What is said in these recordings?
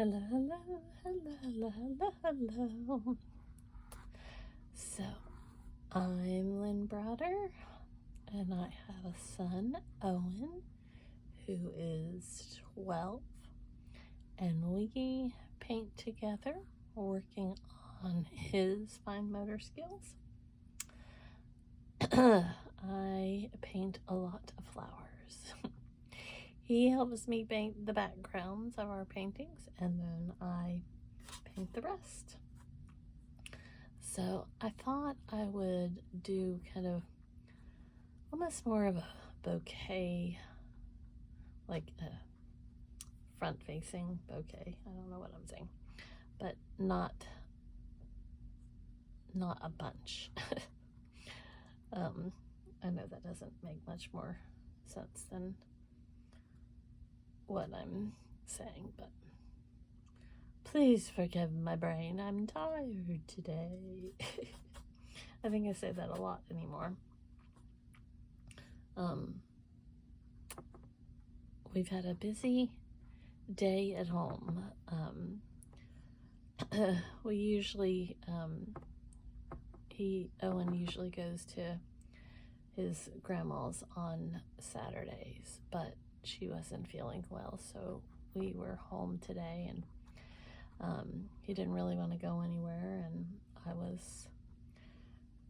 Hello, hello, hello, hello, hello, hello. So, I'm Lynn Browder, and I have a son, Owen, who is 12, and we paint together, working on his fine motor skills. I paint a lot of flowers. He helps me paint the backgrounds of our paintings, and then I paint the rest. So I thought I would do kind of almost more of a bouquet, like a front-facing bouquet. I don't know what I'm saying, but not a bunch. I know that doesn't make much more sense than what I'm saying, but please forgive my brain. I'm tired today. I think I say that a lot anymore. We've had a busy day at home. We usually, Owen usually goes to his grandma's on Saturdays, but she wasn't feeling well, so we were home today, and he didn't really want to go anywhere, and I was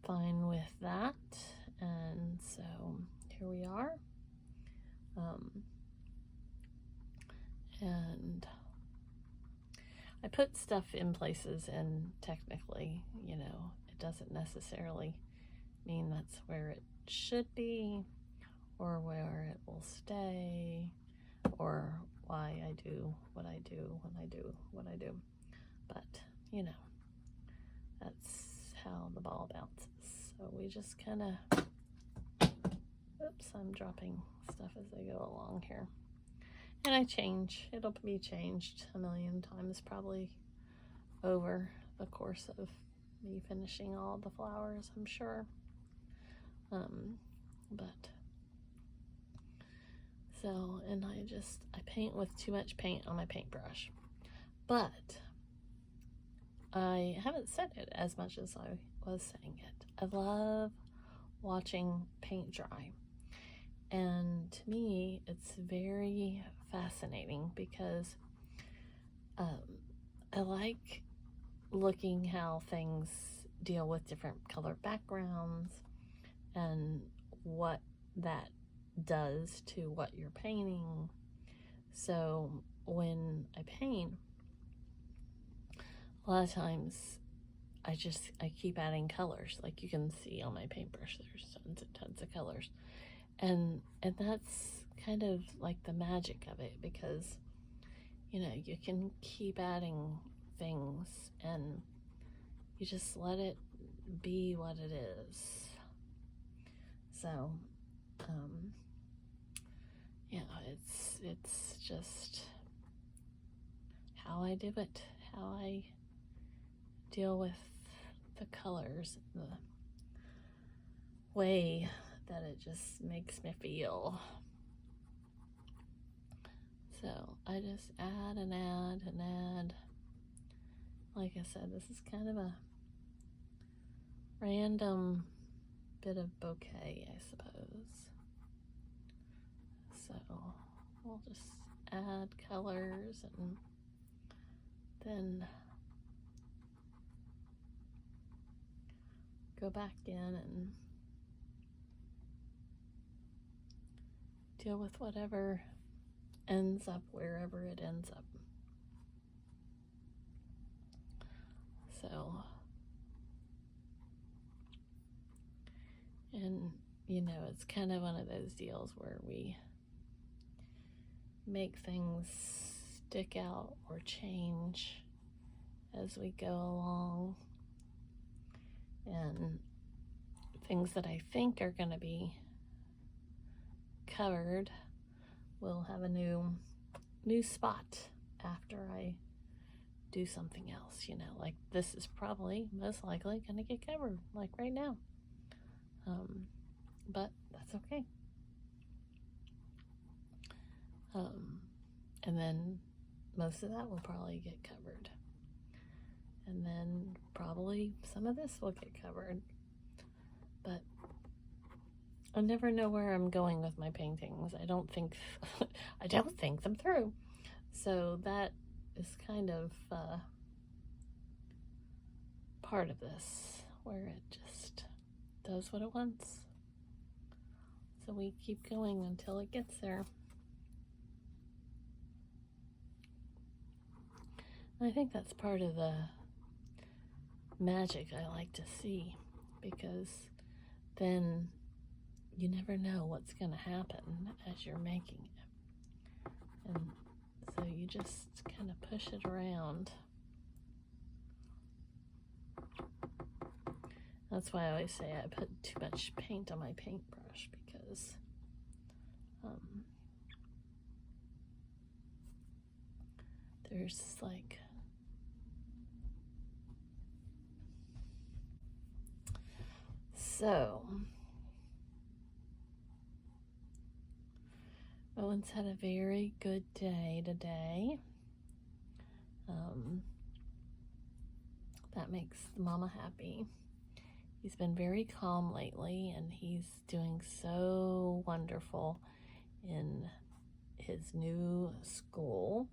fine with that, and so here we are. And I put stuff in places, and technically, you know, it doesn't necessarily mean that's where it should be, or where it will stay, or why I do what I do when I do what I do. But, you know, that's how the ball bounces. So we just kind of, oops, I'm dropping stuff as I go along here. And I change. It'll be changed a million times probably over the course of me finishing all the flowers, I'm sure. But so, and I paint with too much paint on my paintbrush. But I haven't said it as much as I was saying it. I love watching paint dry. And to me, it's very fascinating because I like looking how things deal with different color backgrounds and what that does to what you're painting. So when I paint, a lot of times I keep adding colors. Like you can see on my paintbrush, there's tons and tons of colors. And that's kind of like the magic of it, because, you know, you can keep adding things and you just let it be what it is. So, yeah, it's just how I do it, how I deal with the colors, the way that it just makes me feel. So I just add and add and add. Like I said, this is kind of a random bit of bouquet, I suppose. So we'll just add colors and then go back in and deal with whatever ends up wherever it ends up. So, and you know, it's kind of one of those deals where we make things stick out or change as we go along, and things that I think are going to be covered will have a new spot after I do something else, you know, like this is probably most likely going to get covered like right now, but that's okay. And then most of that will probably get covered. And then probably some of this will get covered. But I never know where I'm going with my paintings. I don't think them through. So that is kind of part of this, where it just does what it wants. So we keep going until it gets there. And I think that's part of the magic I like to see, because then you never know what's going to happen as you're making it. And so you just kind of push it around. That's why I always say I put too much paint on my paintbrush, because there's like so Owen's had a very good day today. That makes the mama happy. He's been very calm lately, and he's doing so wonderful in his new school.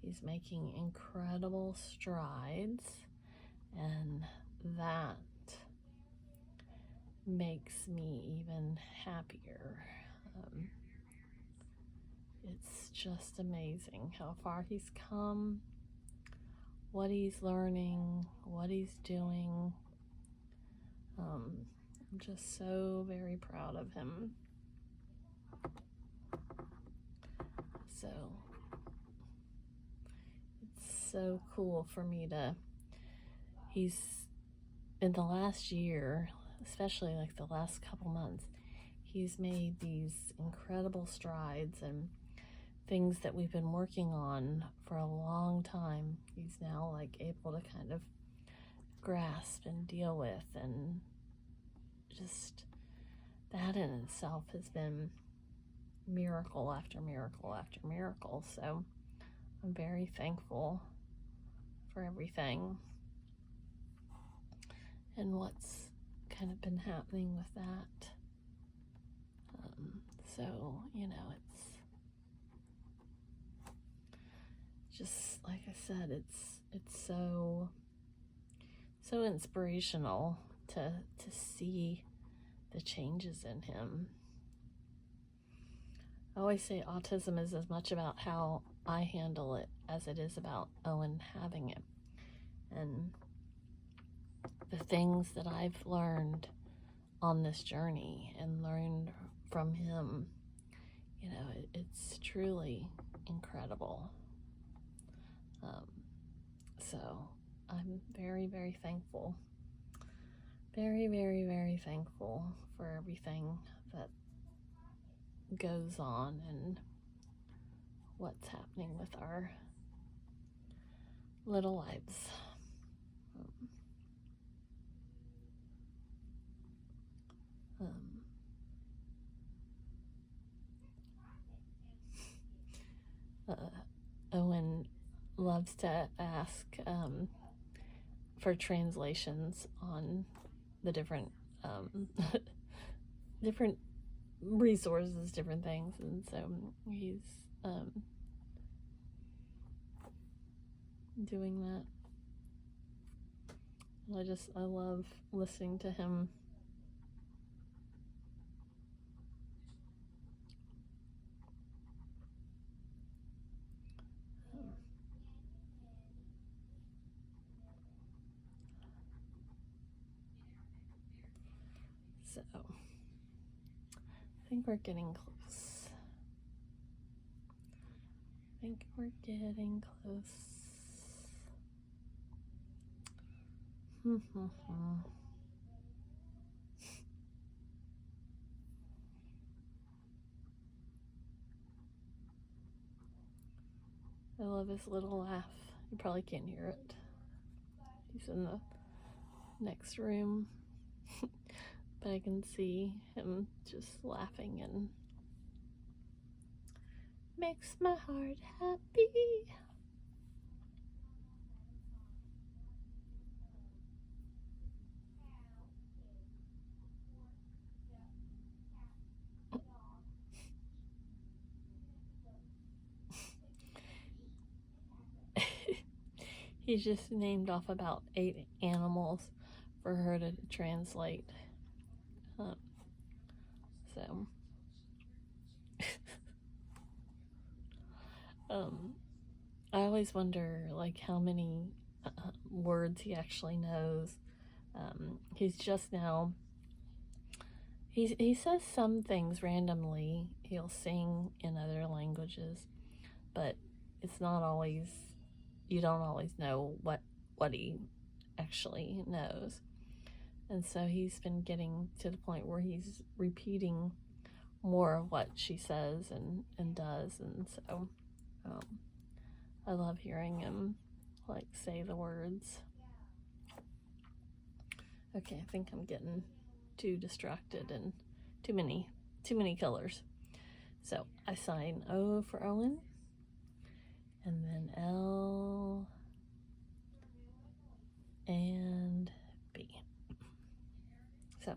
He's making incredible strides, and that makes me even happier. It's just amazing how far he's come, what he's learning, what he's doing. I'm just so very proud of him. So it's so cool for me to, he's, in the last year, especially like the last couple months, he's made these incredible strides, and things that we've been working on for a long time, he's now like able to kind of grasp and deal with, and just that in itself has been miracle after miracle after miracle. So I'm very thankful for everything and what's kind of been happening with that. So, you know, it's just, like I said, it's so inspirational to see the changes in him. I always say autism is as much about how I handle it as it is about Owen having it. And the things that I've learned on this journey and learned from him, you know, it's truly incredible. So I'm very, very thankful. Very, very, very thankful for everything that goes on and what's happening with our little lives. Owen loves to ask for translations on the different different resources, different things, and so he's doing that. And I love listening to him. So I think we're getting close. I love his little laugh. You probably can't hear it. He's in the next room. But I can see him just laughing and makes my heart happy. He just named off about 8 animals for her to translate. So, I always wonder, like, how many words he actually knows. He's just now. He says some things randomly. He'll sing in other languages, but it's not always. You don't always know what he actually knows. And so he's been getting to the point where he's repeating more of what she says and does. And so I love hearing him like say the words. Okay, I think I'm getting too distracted and too many colors. So I sign O for Owen, and then L and B. So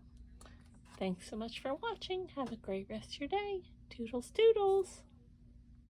thanks so much for watching. Have a great rest of your day. Toodles, toodles.